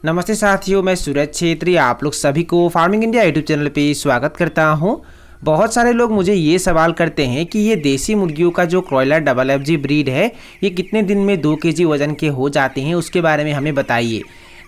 नमस्ते साथियों, मैं सूरज छेत्री आप लोग सभी को फार्मिंग इंडिया यूट्यूब चैनल पे स्वागत करता हूं। बहुत सारे लोग मुझे ये सवाल करते हैं कि ये देसी मुर्गियों का जो क्रॉयलर डबल एफ जी ब्रीड है ये कितने दिन में 2 केजी वजन के हो जाते हैं, उसके बारे में हमें बताइए।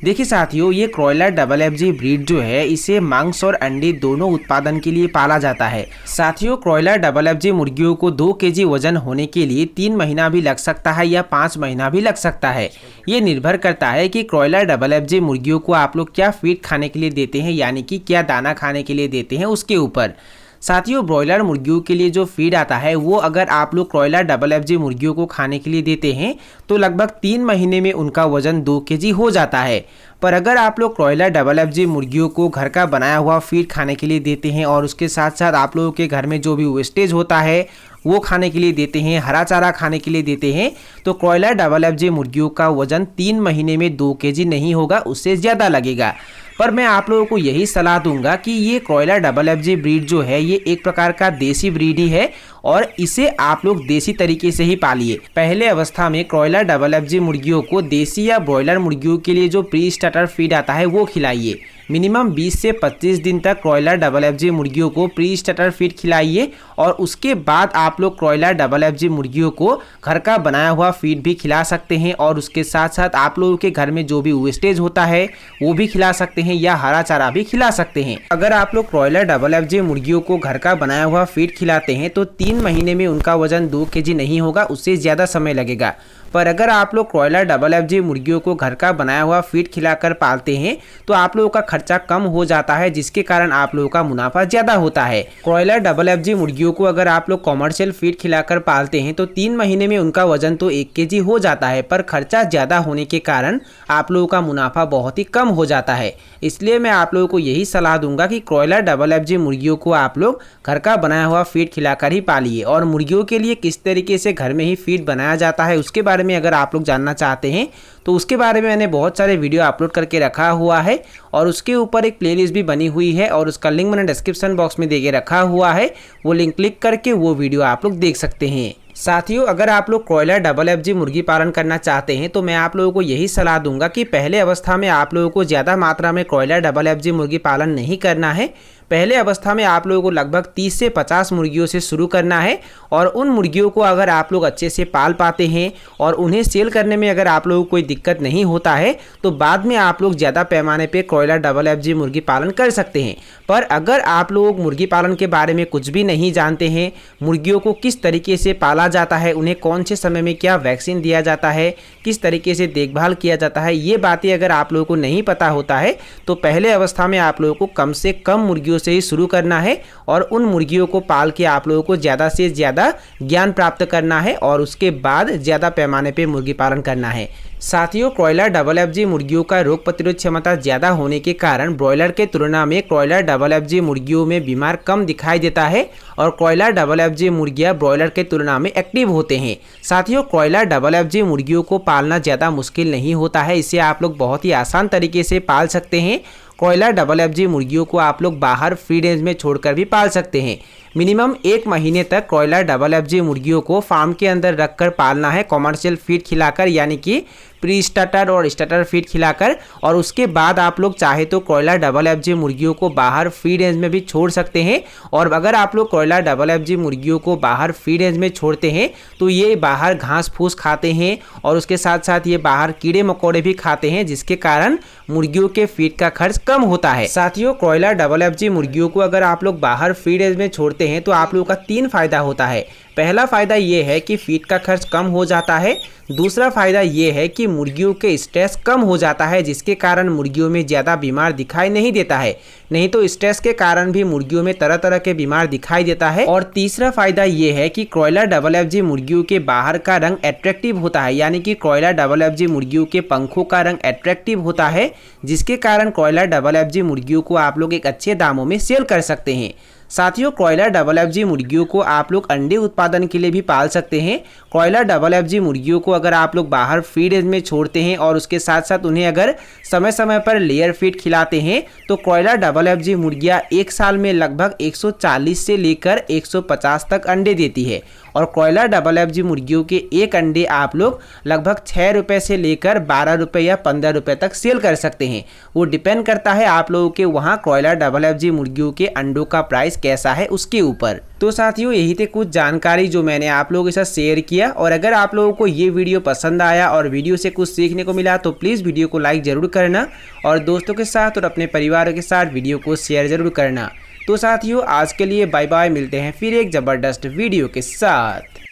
देखिए साथियों, ये क्रॉयलर डबल एफ जी ब्रीड जो है इसे मांस और अंडे दोनों उत्पादन के लिए पाला जाता है। साथियों, क्रॉयलर डबल एफ जी मुर्गियों को 2 केजी वजन होने के लिए 3 महीना भी लग सकता है या 5 महीना भी लग सकता है। ये निर्भर करता है कि क्रॉयलर डबल एफ जी मुर्गियों को आप लोग क्या फीड खाने के लिए देते हैं, यानी कि क्या दाना खाने के लिए देते हैं उसके ऊपर। साथियों, ब्रॉयलर मुर्गियों के लिए जो फीड आता है वो अगर आप लोग क्रॉयलर डबल एफ जी मुर्गियों को खाने के लिए देते हैं तो लगभग 3 महीने में उनका वजन 2 केजी हो जाता है। पर अगर आप लोग क्रॉयलर डबल एफ जी मुर्गियों को घर का बनाया हुआ फीड खाने के लिए देते हैं और उसके साथ साथ आप लोगों के घर में जो भी वेस्टेज होता है वो खाने के लिए देते हैं, हरा चारा खाने के लिए देते हैं, तो क्रॉयलर डबल एफ जी मुर्गियों का वजन 3 महीने में 2 केजी नहीं होगा, उससे ज़्यादा लगेगा। पर मैं आप लोगों को यही सलाह दूंगा कि ये क्रॉयलर डबल एफ जी ब्रीड जो है ये एक प्रकार का देसी ब्रीड ही है और इसे आप लोग देसी तरीके से ही पालिए। पहले अवस्था में क्रॉयलर डबल एफ जी मुर्गियों को देसी या ब्रॉयलर मुर्गियों के लिए जो प्री स्टार्टर फीड आता है वो खिलाइए। मिनिमम 20 से 25 दिन तक क्रॉयलर डबल एफ जी मुर्गियों को प्री स्टार्टर फीड खिलाइए और उसके बाद आप लोग क्रॉयलर डबल एफ जी मुर्गियों को घर का बनाया हुआ फीड भी खिला सकते हैं और उसके साथ साथ आप लोगों के घर में जो भी वेस्टेज होता है वो भी खिला सकते हैं या हरा चारा भी खिला सकते हैं। अगर आप लोग क्रॉयलर डबल एफ जी मुर्गियों को घर का बनाया हुआ फीड खिलाते हैं तो 3 महीने में उनका वजन 2 केजी नहीं होगा, उससे ज़्यादा समय लगेगा। पर अगर आप लोग क्रॉयलर डबल एफ जी मुर्गियों को घर का बनाया हुआ फीड खिलाकर पालते हैं तो आप लोगों का खर्चा कम हो जाता है, जिसके कारण आप लोगों का मुनाफा ज़्यादा होता है। क्रॉयलर डबल एफ जी मुर्गियों को अगर आप लोग कॉमर्शियल फीड खिलाकर पालते हैं तो 3 महीने में उनका वजन तो 1 केजी हो जाता है, पर खर्चा ज़्यादा होने के कारण आप लोगों का मुनाफा बहुत ही कम हो जाता है। इसलिए मैं आप लोगों को यही सलाह दूंगा कि क्रॉयलर डबल एफ जी मुर्गियों को आप लोग घर का बनाया हुआ फीड खिलाकर ही पालिए। और मुर्गियों के लिए किस तरीके से घर में ही फीड बनाया जाता है उसके बारे में अगर आप लोग जानना चाहते हैं तो उसके बारे में मैंने बहुत सारे वीडियो अपलोड करके रखा हुआ है और उसके ऊपर एक प्लेलिस्ट भी बनी हुई है और उसका लिंक मैंने डिस्क्रिप्शन बॉक्स में देके रखा हुआ है, वो लिंक क्लिक करके वो वीडियो आप लोग देख सकते हैं। साथियों, अगर आप लोग क्रॉयलर डबल एफ जी मुर्गी पालन करना चाहते हैं तो मैं आप लोगों को यही सलाह दूंगा कि पहले अवस्था में आप लोगों को ज़्यादा मात्रा में क्रॉयलर डबल एफ जी मुर्गी पालन नहीं करना है। पहले अवस्था में आप लोगों को लगभग 30 से 50 मुर्गियों से शुरू करना है और उन मुर्गियों को अगर आप लोग अच्छे से पाल पाते हैं और उन्हें सेल करने में अगर आप लोगों को कोई दिक्कत नहीं होता है तो बाद में आप लोग ज़्यादा पैमाने पे क्रॉयलर डबल एफ जी मुर्गी पालन कर सकते हैं। पर अगर आप लोग मुर्गी पालन के बारे में कुछ भी नहीं जानते हैं, मुर्गियों को किस तरीके से पाला जाता है, उन्हें कौन से समय में क्या वैक्सीन दिया जाता है, किस तरीके से देखभाल किया जाता है, ये बातें अगर आप लोगों को नहीं पता होता है तो पहले अवस्था में आप लोगों को कम से कम मुर्गियों से ही शुरू करना है और उन मुर्गियों को पाल के आप लोगों को ज़्यादा से ज़्यादा ज्ञान प्राप्त करना है और उसके बाद ज़्यादा पैमाने पे मुर्गी पालन करना है। साथियों, क्रॉयलर डबल एफ जी मुर्गियों का रोग प्रतिरोध क्षमता ज़्यादा होने के कारण ब्रॉयलर के तुलना में क्रॉयलर डबल एफ जी मुर्गियों में बीमार कम दिखाई देता है और क्रॉयलर डबल एफ जी मुर्गियाँ ब्रॉयलर के तुलना में एक्टिव होते हैं। साथियों, क्रॉयलर डबल एफ जी मुर्गियों को पालना ज़्यादा मुश्किल नहीं होता है, इसे आप लोग बहुत ही आसान तरीके से पाल सकते हैं। क्रॉयलर डबल एफ जी मुर्गियों को आप लोग बाहर फ्री रेंज में छोड़कर भी पाल सकते हैं। मिनिमम 1 महीने तक क्रॉयलर डबल एफ जी मुर्गियों को फार्म के अंदर रखकर पालना है, कॉमर्शियल फीड खिलाकर यानी कि प्री स्टार्टर और स्टार्टर फीड खिलाकर। और उसके बाद आप लोग चाहे तो क्रॉयलर डबल एफ जी मुर्गियों को बाहर फ्री रेंज में भी छोड़ सकते हैं। और अगर आप लोग क्रॉयलर डबल एफ जी मुर्गियों को बाहर फ्री रेंज में छोड़ते हैं तो ये बाहर घास फूस खाते हैं और उसके साथ साथ ये बाहर कीड़े मकोड़े भी खाते हैं, जिसके कारण मुर्गियों के फीड का खर्च कम होता है। साथियों, क्रॉयलर डबल एफ जी मुर्गियों को अगर आप लोग बाहर फ्री रेंज में छोड़ते हैं तो आप लोगों का 3 फायदा होता है। पहला फ़ायदा ये है कि फीड का खर्च कम हो जाता है। दूसरा फ़ायदा ये है कि मुर्गियों के स्ट्रेस कम हो जाता है, जिसके कारण मुर्गियों में ज़्यादा बीमार दिखाई नहीं देता है। नहीं तो स्ट्रेस के कारण भी मुर्गियों में तरह तरह के बीमार दिखाई देता है। और तीसरा फ़ायदा ये है कि क्रॉयलर डबल एफ जी मुर्गियों के बाहर का रंग अट्रैक्टिव होता है, यानी कि क्रॉयलर डबल एफ जी मुर्गियों के पंखों का रंग अट्रैक्टिव होता है, जिसके कारण क्रॉयलर डबल एफ जी मुर्गियों को आप लोग एक अच्छे दामों में सेल कर सकते हैं। साथियों, क्रॉयलर डबल एफ जी मुर्गियों को आप लोग अंडे उत्पादन के लिए भी पाल सकते हैं। क्रॉयलर डबल एफ जी मुर्गियों को अगर आप लोग बाहर फीड रेंज में छोड़ते हैं और उसके साथ साथ उन्हें अगर समय समय पर लेयर फीड खिलाते हैं तो क्रॉयलर डबल डबल एफजी मुर्गियाँ एक साल में लगभग 140 से लेकर 150 तक अंडे देती है और क्रॉयलर डबल एफजी मुर्गियों के एक अंडे आप लोग लगभग 6 रुपये से लेकर 12 रुपये या 15 रुपये तक सेल कर सकते हैं। वो डिपेंड करता है आप लोगों के वहाँ क्रॉयलर डबल एफजी मुर्गियों के अंडों का प्राइस कैसा है उसके ऊपर। तो साथियों यही थे कुछ जानकारी जो मैंने आप लोगों के साथ शेयर किया, और अगर आप लोगों को ये वीडियो पसंद आया और वीडियो से कुछ सीखने को मिला तो प्लीज़ वीडियो को लाइक ज़रूर करना और दोस्तों के साथ और अपने परिवार के साथ वीडियो को शेयर ज़रूर करना। तो साथियों आज के लिए बाय बाय, मिलते हैं फिर एक ज़बरदस्त वीडियो के साथ।